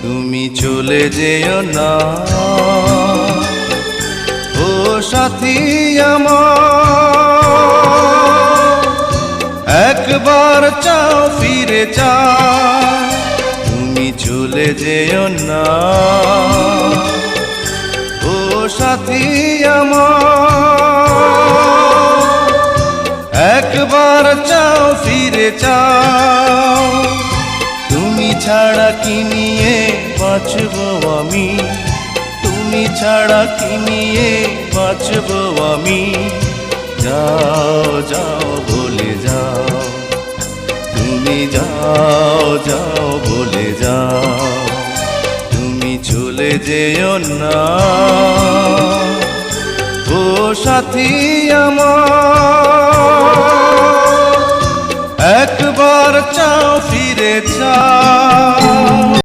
তুমি চলে যেও না ও সাথী আমার, একবার চাও ফিরে চাও। তুমি চলে যেও না ও সাথী আমার, একবার চাও ফিরে চাও। তুমি ছাড়া কি নিয়ে বাঁচব আমি, তুমি ছাড়া কি নিয়ে বাঁচব আমি। যাও যাও বলে যাও, তুমি যাও যাও বলে যাও। তুমি চলে যেও না ও সাথী আমার, একবার চাও ফিরে চাও।